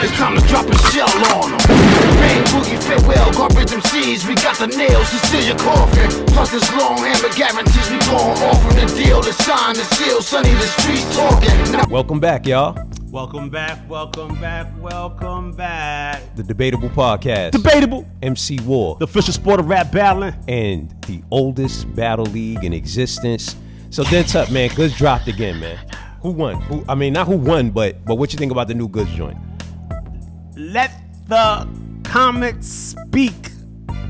It's time to drop a shell on them. Rain, boogie, farewell, garbage MCs. We got the nails to seal your coffin. Plus this long hammer guarantees we gon' offer the deal, the sign, the seal. Sonny, the streets talking. Now, welcome back, y'all. Welcome back. The Debatable Podcast. Debatable. MC War. The official sport of rap battling. And the oldest battle league in existence. So Den's up, man. Goodz dropped again, man. Who won? Not who won, but what you think about the new Goodz joint? Let the comments speak.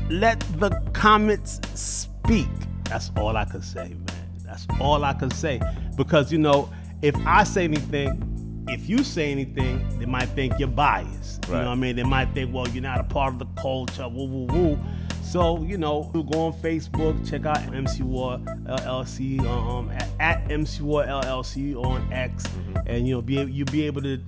Let the comments speak. That's all I can say, man. That's all I can say. Because, if I say anything, if you say anything, they might think you're biased. Right. You know what I mean? They might think, well, you're not a part of the culture, woo, woo, woo. So, you go on Facebook, check out MC War LLC, at MC War LLC on X, and you'll be able to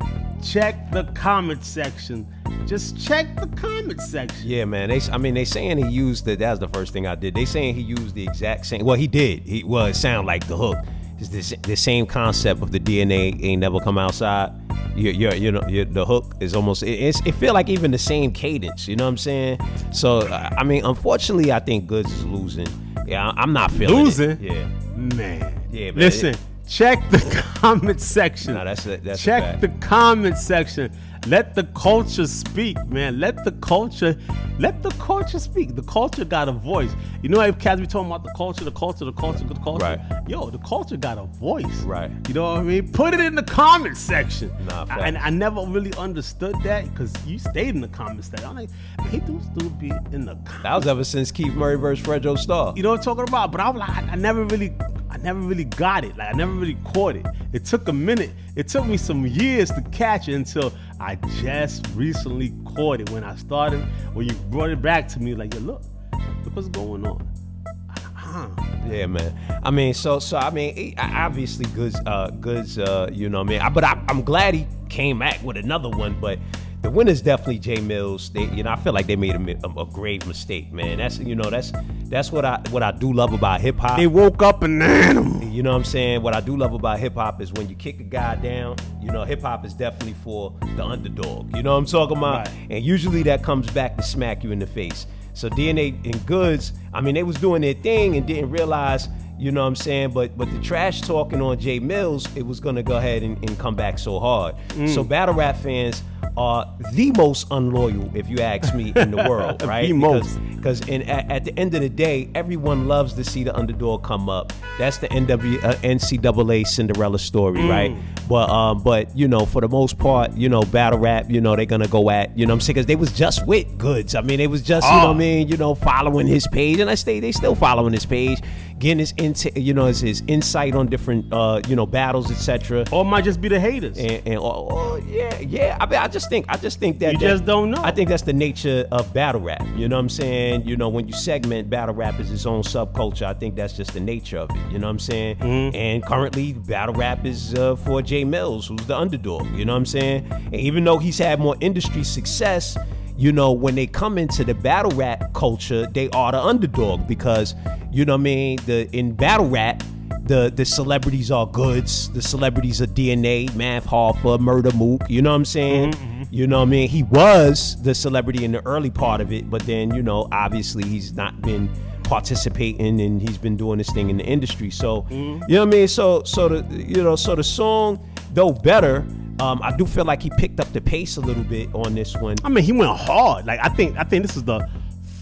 check the comment section. Just check the comment section. Yeah, man. They saying he used that's the first thing I did. They saying he used the exact same. Well, he did. It sounded like the hook. It's the same concept of the DNA ain't never come outside. The hook is almost. It feel like even the same cadence. You know what I'm saying? So unfortunately, I think Goodz is losing. Yeah, I'm not feeling losing. It. Yeah, man. Yeah, man. Listen, check the comment section. No, that's check the comment section. Let the culture speak, man. Let the culture speak. The culture got a voice. You know, if cats be talking about the culture. Right. Yo, the culture got a voice. Right. You know what I mean? Put it in the comment section. Nah, and I never really understood that because you stayed in the comment section. I'm like, man, he do still be in the comments. That was ever since Keith Murray versus Fredro Starr. You know what I'm talking about? But I was like, I never really got it. Like, I never really caught it. It took a minute. It took me some years to catch it until I just recently caught it when you brought it back to me. Like, yo, look what's going on. Yeah, man. Obviously Goodz, you know what I mean? But I'm glad he came back with another one, but the winner's definitely Jae Millz. I feel like they made a grave mistake, man. That's what I do love about hip hop. They woke up an animal. You know what I'm saying? What I do love about hip hop is when you kick a guy down, hip hop is definitely for the underdog. You know what I'm talking about? Right. And usually that comes back to smack you in the face. So DNA and Goodz, they was doing their thing and didn't realize, you know what I'm saying? But the trash talking on Jae Millz, it was gonna go ahead and come back so hard. So battle rap fans are the most unloyal, if you ask me, in the world, right? Because at the end of the day, everyone loves to see the underdog come up. That's the NCAA Cinderella story, right? But for the most part, battle rap, they're gonna go at, you know what I'm saying? Because they was just with Goodz. They was just, following his page, and they still following his page, getting his his insight on different battles, etc. Or it might just be the haters. Yeah. I just think that you just don't know. I think that's the nature of battle rap. You know what I'm saying? When you segment battle rap as its own subculture, I think that's just the nature of it. You know what I'm saying? And currently, battle rap is for Jae Millz, who's the underdog. You know what I'm saying? And even though he's had more industry success, when they come into the battle rap culture, they are the underdog because, in battle rap, the celebrities are Goodz, the celebrities are DNA, Math Hoffa, Murder Mook, you know what I'm saying? You know what I mean? He was the celebrity in the early part of it, but then, obviously he's not been participating and he's been doing this thing in the industry. So, you know what I mean? So the song, though better, I do feel like he picked up the pace a little bit on this one. He went hard. Like, I think this is the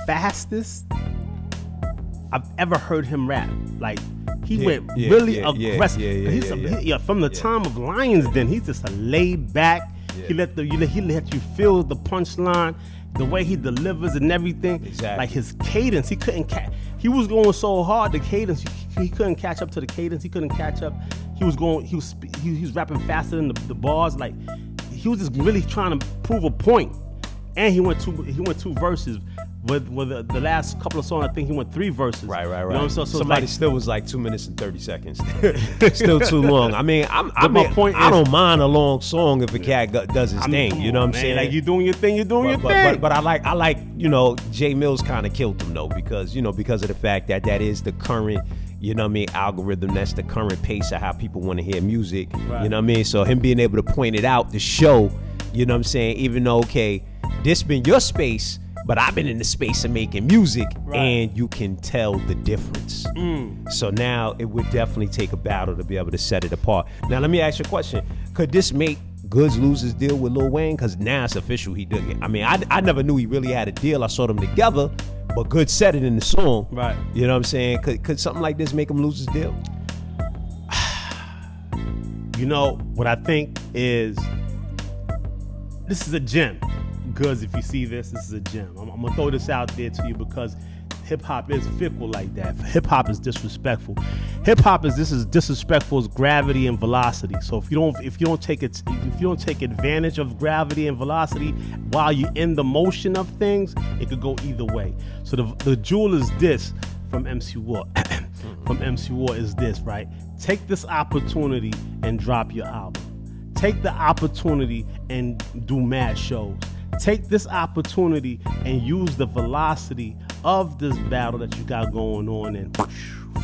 fastest I've ever heard him rap. Like, he went really aggressive. From the time of Lions Den, he's just a laid back. Yeah. He let you feel the punchline, the way he delivers and everything. Exactly. Like his cadence, he was going so hard, the cadence, he couldn't catch up to the cadence. He couldn't catch up. He was rapping faster than the bars. Like, he was just really trying to prove a point. And he went two verses. With the last couple of songs, I think he went 3 verses. Right. You know what I'm saying? So somebody still was like 2 minutes and 30 seconds. Still too long. I don't mind a long song if a cat does his thing. You know what I'm saying? Like, you doing your thing, thing. But I like Jae Millz kind of killed him though, because of the fact that is the current, algorithm. That's the current pace of how people want to hear music. Right. You know what I mean? So him being able to point it out to show You know what I'm saying? Even though, okay, this been your space, but I've been in the space of making music, and you can tell the difference. So now it would definitely take a battle to be able to set it apart. Now let me ask you a question. Could this make Goodz lose his deal with Lil Wayne? Because now it's official, he did it. I mean, I never knew he really had a deal. I saw them together, but Goodz said it in the song. Right. You know what I'm saying? Could something like this make him lose his deal? You know, what I think is, this is a gem. Goodz, if you see this is a gem. I'm gonna throw this out there to you because hip hop is fickle like that. Hip hop is disrespectful. Hip hop is disrespectful as gravity and velocity. So if you don't take advantage of gravity and velocity while you're in the motion of things, it could go either way. So the jewel is this from MC War. From MC War is this, right? Take this opportunity and drop your album. Take the opportunity and do mad shows. Take this opportunity and use the velocity of this battle that you got going on and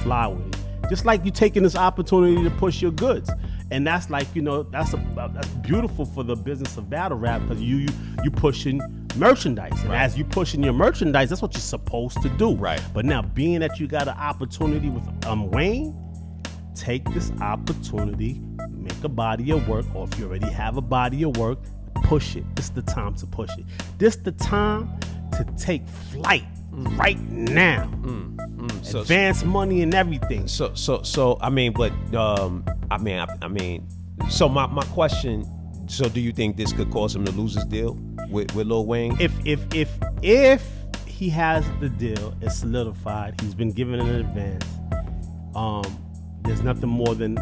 fly with it. Just like you taking this opportunity to push your goods. And that's like, you know, that's beautiful for the business of battle rap, because you pushing merchandise. And as you pushing your merchandise, that's what you're supposed to do. Right. But now, being that you got an opportunity with Wayne, take this opportunity, make a body of work, or if you already have a body of work, push it. This is the time to push it. This is the time to take flight right now. Advance money and everything. So I mean, but so my question. So do you think this could cause him to lose his deal with Lil Wayne? If he has the deal, it's solidified. He's been given an advance. There's nothing more than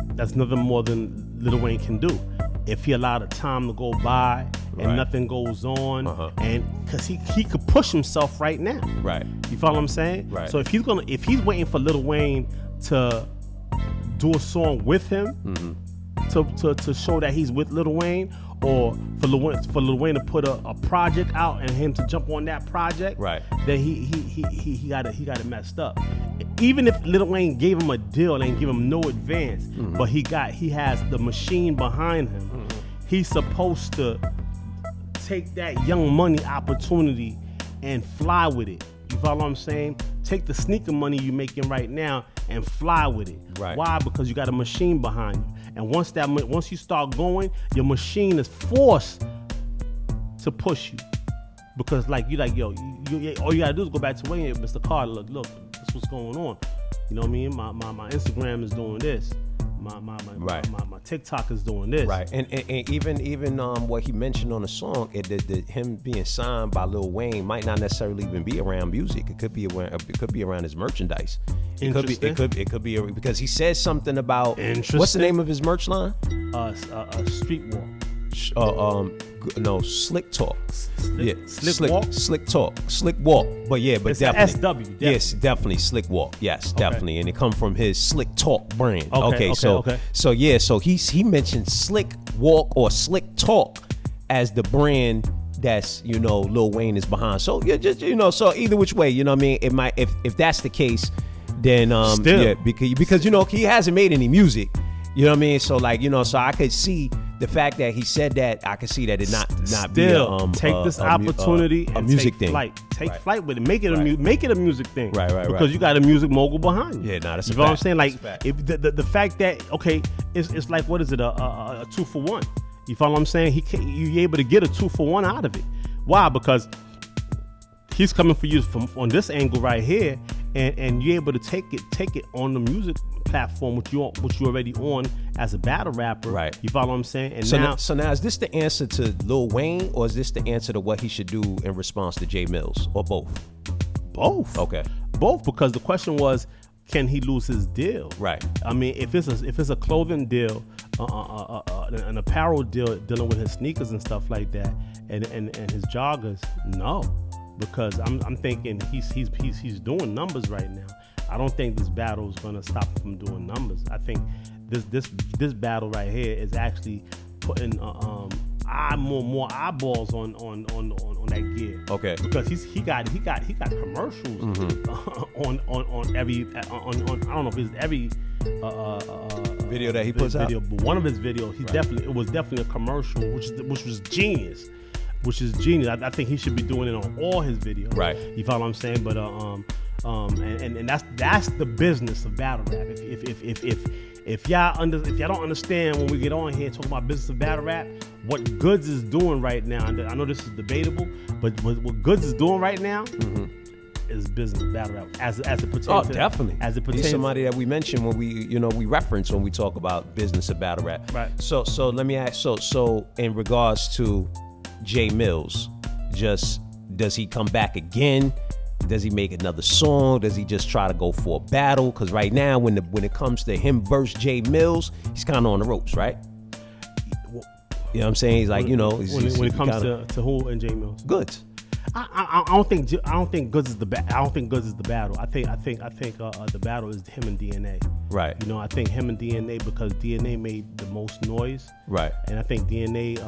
Lil Wayne can do. If he allowed the time to go by and nothing goes on, and because he could push himself right now. Right. You follow what I'm saying? Right. So if he's waiting for Lil Wayne to do a song with him, to show that he's with Lil Wayne, or for Lil Wayne to put a project out and him to jump on that project, right, then he got it messed up. Even if Lil Wayne gave him a deal and give him no advance, but he has the machine behind him, he's supposed to take that Young Money opportunity and fly with it. You follow what I'm saying? Take the sneaker money you're making right now and fly with it. Right. Why? Because you got a machine behind you. And once you start going, your machine is forced to push you. Because all you gotta do is go back to Wayne, Mr. Carter, look, this is what's going on. You know what I mean? My Instagram is doing this. My TikTok is doing this. Right. And even what he mentioned on the song, him being signed by Lil Wayne might not necessarily even be around music. It could be around his merchandise. It could be because he says something about, what's the name of his merch line? Street Walk. Slick Talk. Slick Walk. But it's definitely. SW. Yes, definitely Slick Walk. Yes, definitely. And it come from his Slick Talk brand. So he mentioned Slick Walk or Slick Talk as the brand that's, Lil Wayne is behind. So so either which way, you know what I mean? It might, if that's the case, then because he hasn't made any music. You know what I mean? So so I could see the fact that he said that. I could see that it not be take this opportunity and music take flight. Take flight with it. Make it a music thing. Right. Because you got a music mogul behind you. Yeah, that's you know what I'm saying? Like if the fact that it's like, what is it? A 2-for-1. You follow what I'm saying? You're able to get a 2-for-1 out of it. Why? Because he's coming for you on this angle right here, and you're able to take it on the music platform which you already on as a battle rapper. Right. You follow what I'm saying? And so now is this the answer to Lil Wayne, or is this the answer to what he should do in response to Jae Millz, or both? Both. Okay. Both, because the question was, can he lose his deal? Right. I mean, if it's a clothing deal, an apparel deal dealing with his sneakers and stuff like that, and his joggers, no. Because I'm thinking he's doing numbers right now. I don't think this battle is going to stop him from doing numbers. I think this battle right here is actually putting more eyeballs on that gear. Okay. Because he got commercials on every I don't know if it's every video that he puts out. But one of his videos, it was definitely a commercial, which was genius. Which is genius. I think he should be doing it on all his videos. Right. You follow what I'm saying? But and that's the business of battle rap. If y'all don't understand when we get on here and talk about business of battle rap, what Goodz is doing right now, and I know this is debatable, but what Goodz is doing right now is business of battle rap as it pertains. Oh, definitely. As it pertains. He's somebody that we mention when we reference when we talk about business of battle rap. Right. So let me ask. So in regards to Jae Millz, does he come back again? Does he make another song? Does he just try to go for a battle? Because right now, when it comes to him versus Jae Millz, he's kind of on the ropes, right? You know what I'm saying? He's like, when it comes to who and Jae Millz, Goodz. I don't think Goodz is the battle. I think the battle is him and DNA. Right. I think him and DNA, because DNA made the most noise. Right. And I think DNA.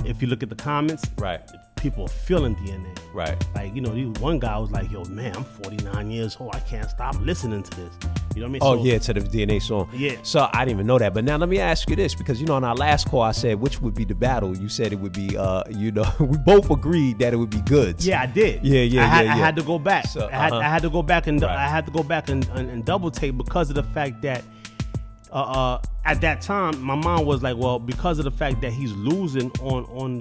If you look at the comments, right, people are feeling DNA. Right. Like, one guy was like, yo, man, I'm 49 years old. I can't stop listening to this. You know what I mean? Oh, yeah, to the DNA song. Yeah. So I didn't even know that. But now let me ask you this, because, on our last call, I said, which would be the battle? You said it would be, we both agreed that it would be Goodz. Yeah, I did. Yeah. I had to go back. So, I had to go back and and double take, because of the fact that at that time, my mom was like, well, because of the fact that he's losing on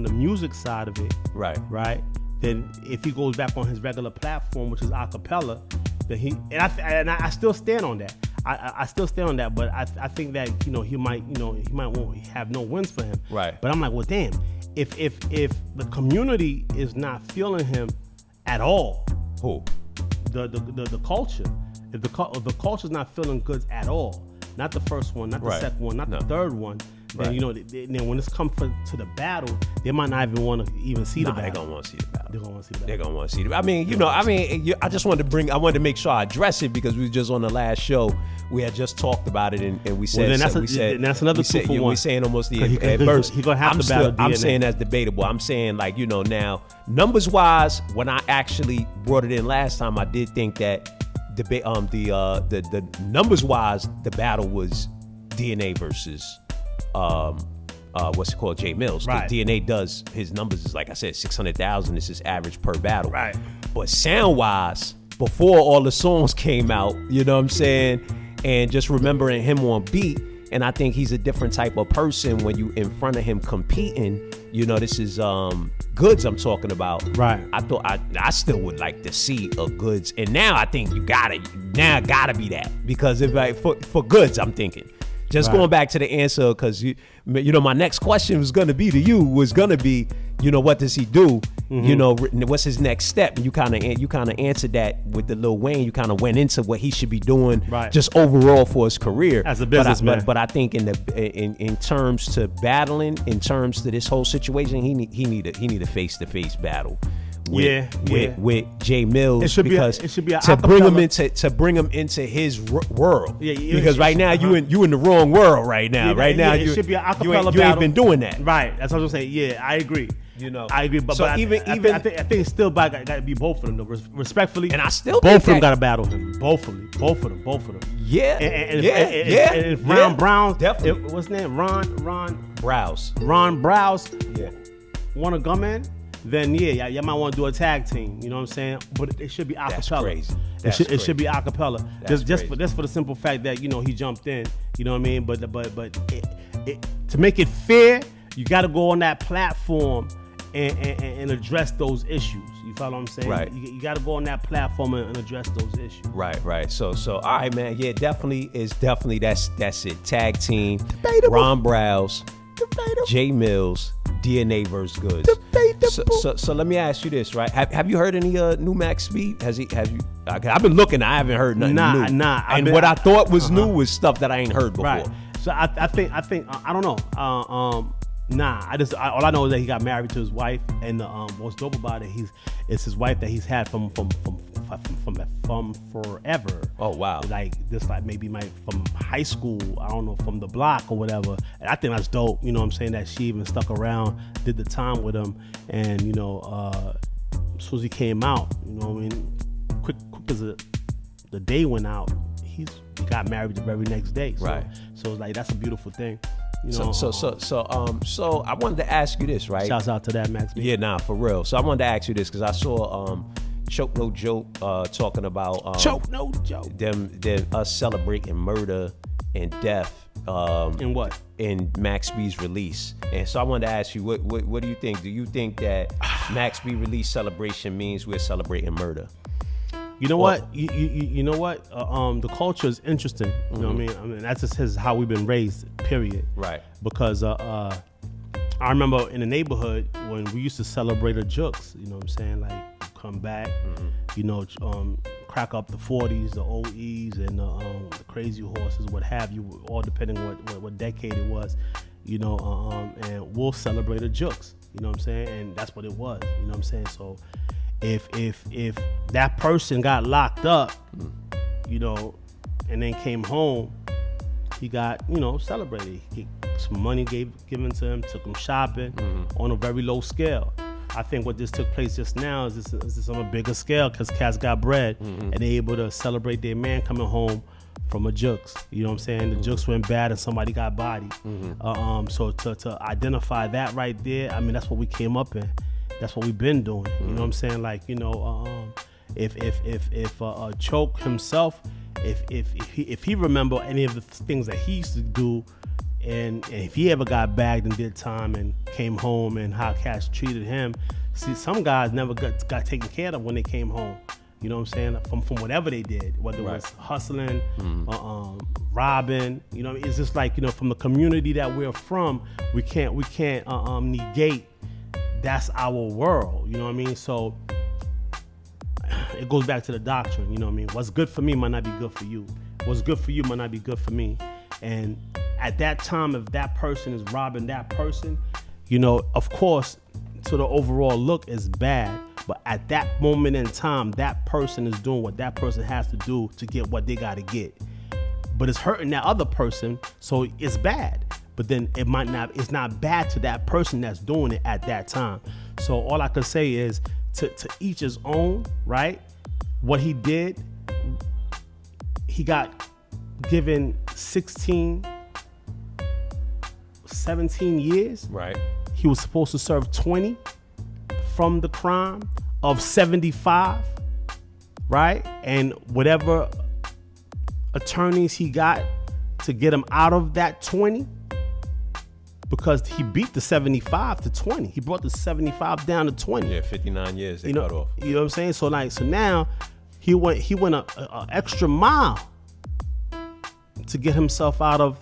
the music side of it, right. Then if he goes back on his regular platform, which is acapella, then I still stand on that. I still stand on that, but I think that he might won't have no wins for him. Right. But I'm like, well, damn, if the community is not feeling him at all, who? The culture. If the culture's not feeling Goodz at all, not the first one, not the second one, not the third one, then then when it's come to the battle, they might not even want to see the battle. They're gonna want to see the battle. They're gonna want to see the battle. They're gonna want to see the battle. I just wanted to make sure I address it, because we were just on the last show. We had just talked about it, and we said, that's another 2 for 1. We're saying almost at first. He's gonna have to battle DNA. I'm saying that's debatable. I'm saying, like, now numbers wise, when I actually brought it in last time, I did think that the numbers wise, the battle was DNA versus what's it called, Jae Millz. Right. DNA does, his numbers is, like I said, 600,000 is his average per battle. Right. But sound wise, before all the songs came out, you know what I'm saying, and just remembering him on beat, and I think he's a different type of person when you in front of him competing. This is Goodz I'm talking about. Right. I thought I still would like to see a Goodz, and now I think gotta be that, because if for Goodz, I'm thinking. Just going back to the answer, because my next question was gonna be to you, what does he do? What's his next step? And you kind of answered that with the Lil Wayne. You kind of went into what he should be doing, just overall for his career as a businessman. But I think in terms to battling, in terms to this whole situation, he need a face-to-face battle. With Jae Millz, it should be to bring him into his world. Because right now you in the wrong world right now. It should be an acapella battle. You ain't been doing that. Right. That's what I'm saying. Yeah, I agree. I agree. But I think it's still got to be both of them, though, respectfully. And I still both of them got to battle him. Both of them. Yeah. And if Ron Brown, definitely. What's his name? Ron Browse. Ron Browse. Yeah. Want to come in? Then y'all might want to do a tag team. You know what I'm saying? But it should be acapella. That's crazy. It should be acapella. Just for the simple fact that he jumped in. You know what I mean? But to make it fair, you got to go on that platform and address those issues. You follow what I'm saying? Right. You got to go on that platform and address those issues. Right. So all right, man. Yeah, definitely that's it. Tag team. Debatable. Ron Browse. Debatable. Jae Millz. DNA versus Goodz. Debatable. So let me ask you this, right? Have you heard any new Max Speed? Have you? I've been looking. I haven't heard nothing new. Nah. And what I thought was new was stuff that I ain't heard before. Right. So I think I don't know. All I know is that he got married to his wife, and what's dope about it, it's his wife that he's had from forever. Oh wow! Maybe from high school. I don't know, from the block or whatever. And I think that's dope. You know what I'm saying? That she even stuck around, did the time with him, and as soon as he came out, quick as the day went out, he got married the very next day. So, Right. So it's like that's a beautiful thing. You know, So I wanted to ask you this, right? Shouts out to that, Max B. Yeah, nah, for real. So I wanted to ask you this because I saw Choke No Joke talking about Choke No Joke. them us celebrating murder and death. In what? In Max B's release. And so I wanted to ask you, what do you think? Do you think that Max B release celebration means we're celebrating murder? You know what? You know what? The culture is interesting. You know what I mean? That's just how we've been raised. Period. Right. Because I remember in the neighborhood when we used to celebrate the jokes. You know what I'm saying? Like come back. You know, crack up the 40s, the OEs, and the Crazy Horses, what have you. All depending on what decade it was. You know, and we'll celebrate the jokes. You know what I'm saying? And that's what it was. You know what I'm saying? So. If that person got locked up, you know, and then came home, he got, you know, celebrated. Some money given to him, took him shopping on a very low scale. I think what this took place just now is this on a bigger scale because cats got bread and they able to celebrate their man coming home from a jukes. You know what I'm saying? The jukes went bad and somebody got bodied. So to identify that right there, I mean, that's what we came up in. That's what we've been doing. You know what I'm saying? Like, you know, if Choke himself, if he remember any of the things that he used to do, and if he ever got bagged and did time and came home and how cats treated him, see, some guys never got taken care of when they came home. You know what I'm saying? From whatever they did, whether it was hustling, robbing. You know, it's just like, you know, from the community that we're from, we can't negate. That's our world, you know what I mean? So it goes back to the doctrine, you know what I mean? What's good for me might not be good for you. What's good for you might not be good for me. And at that time, if that person is robbing that person, you know, of course, to the overall look is bad. But at that moment in time, that person is doing what that person has to do to get what they got to get. But it's hurting that other person, so it's bad. But then it's not bad to that person that's doing it at that time. So all I can say is to each his own, right? What he did, he got given 16, 17 years. Right. He was supposed to serve 20 from the crime of 75, right? And whatever attorneys he got to get him out of that 20, because he beat the 75 to 20. He brought the 75 down to 20. Yeah, 59 years they cut off. You know what I'm saying? So now he went a extra mile to get himself out of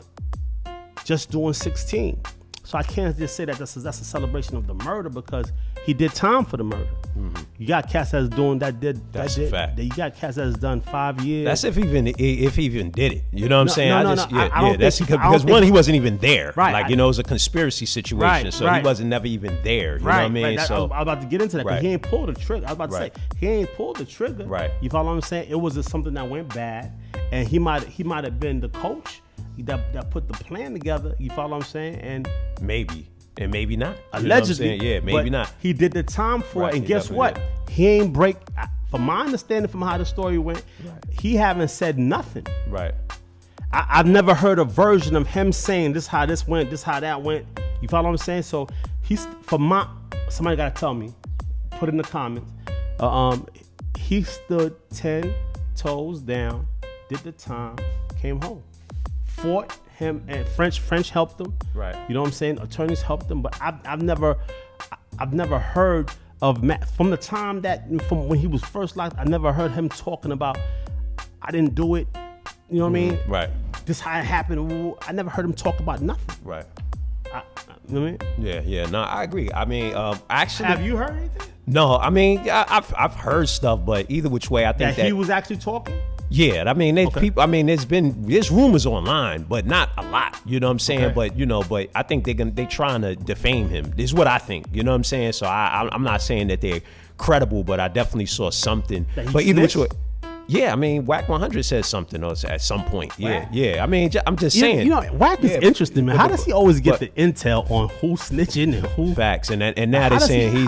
just doing 16. So I can't just say that that's a celebration of the murder because he did time for the murder. You got cats that's doing that did that's that a did, fact. You got cats that's done 5 years. That's if he even did it. You know what I'm saying? I don't That's think- because one, he wasn't even there. Right. Like, you know, it was a conspiracy situation. So he wasn't never even there. You know what I mean? So I was about to get into that because Right. he ain't pulled the trigger. I was about to say he ain't pulled the trigger. Right. You follow what I'm saying? It was just something that went bad, and he might have been the coach that put the plan together. You follow what I'm saying? And maybe. And maybe not. Allegedly. You know what I'm saying? Yeah, maybe but not. He did the time for it. Right, And he guess what? definitely He ain't break. From my understanding from how the story went, he haven't said nothing. Right. I've never heard a version of him saying this how this went, this how that went. You follow what I'm saying? So somebody gotta tell me, put it in the comments. He stood 10 toes down, did the time, came home, fought him, and French helped him. Right. You know what I'm saying? Attorneys helped him, but I've never heard of Matt from the time from when he was first locked. I never heard him talking about I didn't do it. You know what I mean? Right. This how it happened. I never heard him talk about nothing. Right. You know what I mean? Yeah. No, I agree. I mean, actually, Have you heard anything? No, I mean, I've heard stuff, but either which way, I think That he was actually talking? Yeah, I mean, there's rumors online, but not a lot. You know what I'm saying? Okay. But I think they trying to defame him. This is what I think. You know what I'm saying? So I'm not saying that they're credible, but I definitely saw something. But either which way. Yeah, I mean, Whack 100 says something at some point. Whack? Yeah. I mean, I'm just saying. You know, Whack is interesting, man. How does he always get the intel on who's snitching and who? Facts, and now they're saying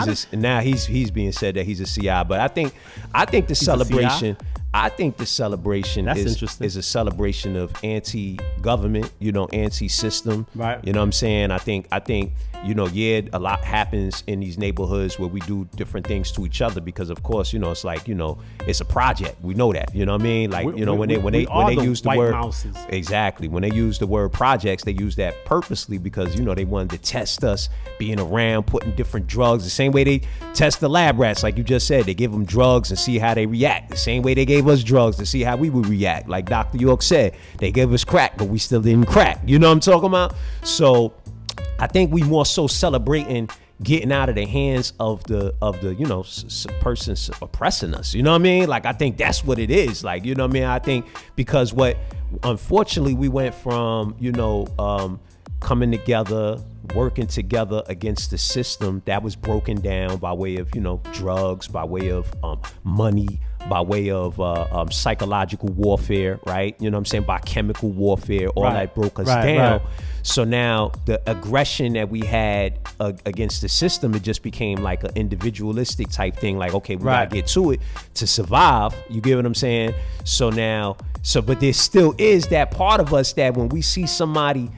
he's being said that he's a CI. But I think the celebration. I think the celebration is a celebration of anti-government, anti-system. Right. You know what I'm saying? I think, a lot happens in these neighborhoods where we do different things to each other because, of course, it's like, it's a project. We know that. You know what I mean? Like, when they use the word mouses. Exactly. When they use the word projects, they use that purposely because, they wanted to test us being around, putting different drugs. The same way they test the lab rats, like you just said, they give them drugs and see how they react. The same way they gave us drugs to see how we would react. Like Dr. York said, they gave us crack, but we still didn't crack. You know what I'm talking about? So I think we more so celebrating getting out of the hands of the person oppressing us. You know what I mean? Like, I think that's what it is. Like, you know what I mean? I think because unfortunately we went from, coming together, working together against the system that was broken down by way of, drugs, by way of money, by way of psychological warfare, right? You know what I'm saying? By chemical warfare, all that broke us down. Right. So now the aggression that we had against the system, it just became like an individualistic type thing. Like, okay, we gotta get to it to survive. You get what I'm saying? So now, but there still is that part of us that when we see somebody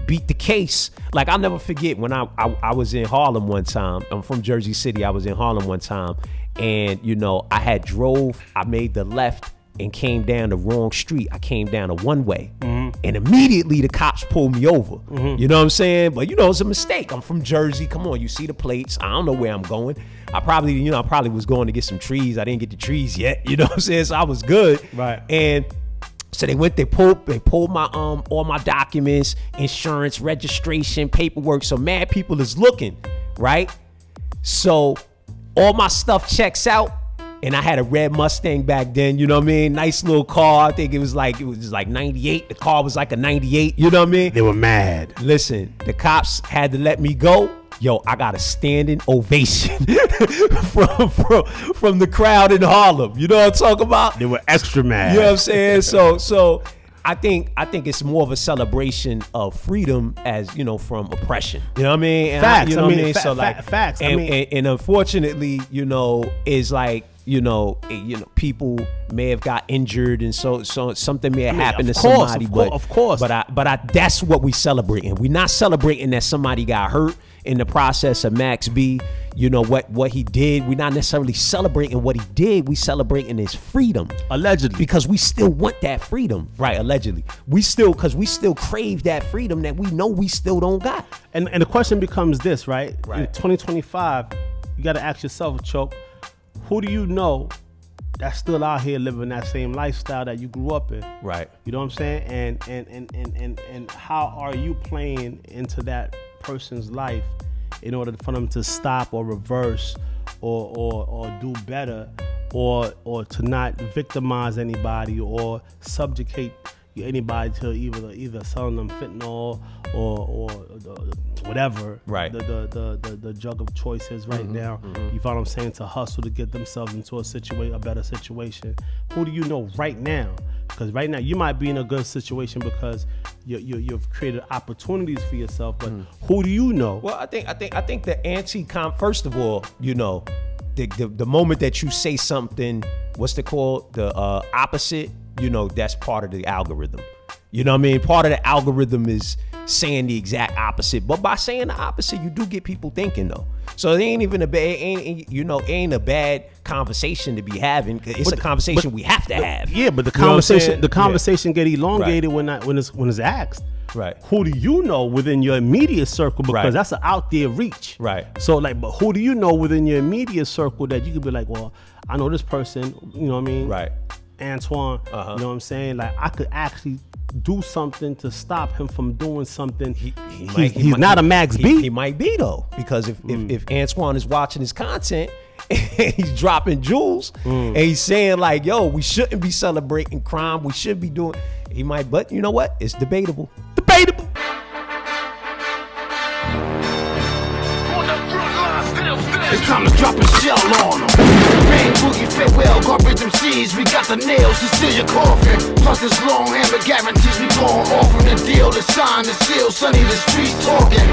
beat the case, like I'll never forget when I was in Harlem one time. I'm from Jersey City. I was in Harlem one time, and I made the left and came down the wrong street. I came down a one-way, and immediately the cops pulled me over. You know what I'm saying? But it's a mistake. I'm from Jersey. Come on, you see the plates. I don't know where I'm going. I probably was going to get some trees. I didn't get the trees yet. You know what I'm saying? So I was good. Right. And so they pulled my all my documents, insurance, registration, paperwork. So mad people is looking, right? So all my stuff checks out, and I had a red Mustang back then, you know what I mean? Nice little car. I think it was like 98. The car was like a 98, you know what I mean? They were mad. Listen, the cops had to let me go. Yo, I got a standing ovation from the crowd in Harlem. You know what I'm talking about? They were extra mad. You know what I'm saying? So I think it's more of a celebration of freedom as, from oppression. You know what I mean? And facts. You know what I mean? So facts. And unfortunately, is like, people may have got injured, and so something may have happened to somebody. But that's what we celebrating. We're not celebrating that somebody got hurt in the process of Max B. What he did. We're not necessarily celebrating what he did. We celebrating his freedom, allegedly, because we still want that freedom, right? Allegedly, we still crave that freedom that we know we still don't got. And the question becomes this, right? In 2025, you got to ask yourself, Choke, who do you know that's still out here living that same lifestyle that you grew up in? Right. You know what I'm saying? And how are you playing into that person's life in order for them to stop or reverse or do better or to not victimize anybody or subjugate anybody to either selling them fentanyl or whatever the drug of choice is right now. You follow what I'm saying? To hustle to get themselves into a better situation. Who do you know right now? Because right now you might be in a good situation because you've created opportunities for yourself. But who do you know? Well, I think the first of all, the moment that you say something, what's it called? The opposite. That's part of the algorithm. You know what I mean? Part of the algorithm is saying the exact opposite. But by saying the opposite, you do get people thinking though. So it ain't even a bad conversation to be having. It's a conversation we have to have. Yeah, but the conversation get elongated when it's asked. Right. Who do you know within your immediate circle? Because that's an out there reach. Right. So but who do you know within your immediate circle that you could be like, well, I know this person, you know what I mean? Right. Antoine, you know what I'm saying? Like, I could actually do something to stop him from doing something. He's not a Max B. He might be though, because if Antoine is watching his content and he's dropping jewels and he's saying like, yo, we shouldn't be celebrating crime, we should be doing, he might, but you know what? It's debatable. Debatable. It's time to drop a shell on them. Bang, boogie, fit well, garbage them seeds. We got the nails to seal your coffin. Plus this long hammer guarantees we going off on the deal. The sign, the seal, sunny, the streets talking.